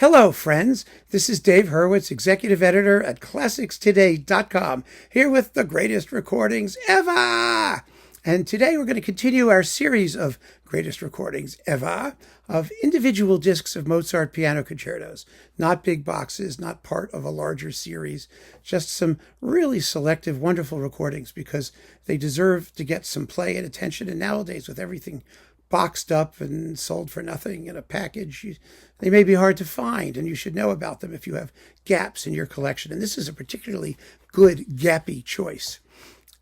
Hello, friends. This is Dave Hurwitz, executive editor at ClassicsToday.com, here with the greatest recordings ever. And today we're going to continue our series of greatest recordings ever of individual discs of Mozart piano concertos, not big boxes, not part of a larger series, just some really selective, wonderful recordings because they deserve to get some play and attention. And nowadays, with everything boxed up and sold for nothing in a package, they may be hard to find, and you should know about them if you have gaps in your collection. And this is a particularly good gappy choice.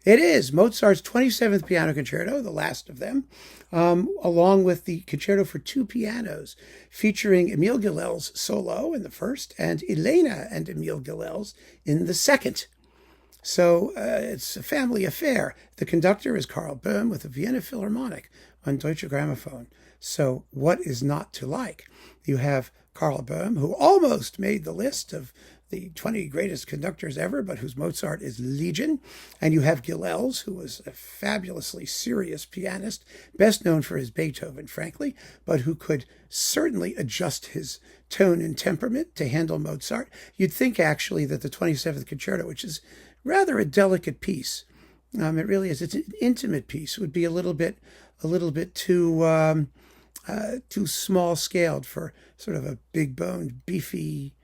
It is Mozart's 27th Piano Concerto, the last of them, along with the Concerto for two pianos, featuring Emil Gilels solo in the first and Elena and Emil Gilels in the second. So it's a family affair. The conductor is Karl Böhm with the Vienna Philharmonic on Deutsche Grammophon. So what is not to like? You have Karl Böhm, who almost made the list of the 20 greatest conductors ever, but whose Mozart is legion. And you have Gilels, who was a fabulously serious pianist, best known for his Beethoven, frankly, but who could certainly adjust his tone and temperament to handle Mozart. You'd think, actually, that the 27th Concerto, which is rather a delicate piece, it really is, it's an intimate piece, would be a little bit too small scaled for sort of a big boned, beefy,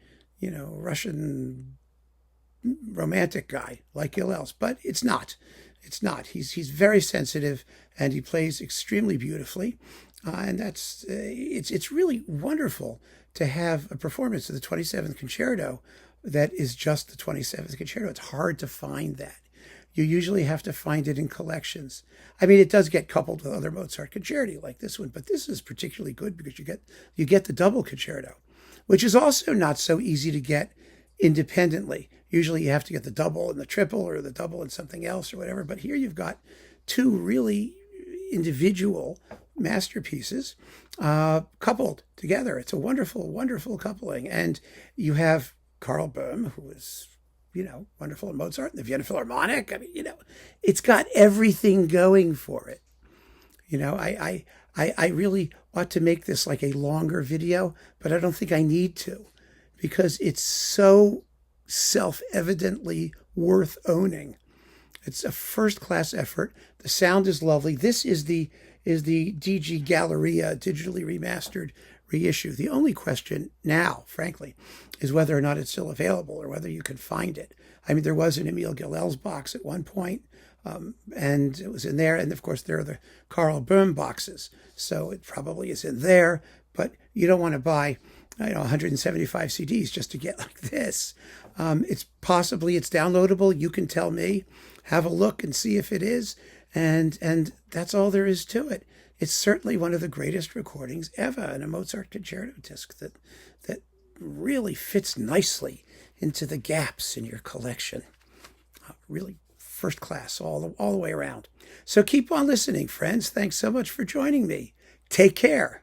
Russian romantic guy like Gilels. But it's not. He's very sensitive, and he plays extremely beautifully. And that's it's really wonderful to have a performance of the 27th Concerto that is just the 27th Concerto. It's hard to find that. You usually have to find it in collections. I mean, it does get coupled with other Mozart concerti like this one, but this is particularly good because you get the double concerto, which is also not so easy to get independently. Usually you have to get the double and the triple, or the double and something else or whatever. But here you've got two really individual masterpieces coupled together. It's a wonderful, wonderful coupling. And you have Karl Böhm, who is wonderful in Mozart and the Vienna Philharmonic. I mean, it's got everything going for it. I really ought to make this like a longer video, but I don't think I need to, because it's so self-evidently worth owning. It's a first-class effort. The sound is lovely. This is the DG Galleria digitally remastered reissue. The only question now, frankly, is whether or not it's still available or whether you can find it. I mean, there was an Emil Gilels box at one point, and it was in there. And of course, there are the Karl Böhm boxes, so it probably is in there. But you don't want to buy, 175 CDs just to get like this. It's downloadable. You can tell me. Have a look and see if it is, and that's all there is to it. It's certainly one of the greatest recordings ever in a Mozart concerto disc that really fits nicely into the gaps in your collection. Really first class all the way around. So keep on listening, friends. Thanks so much for joining me. Take care.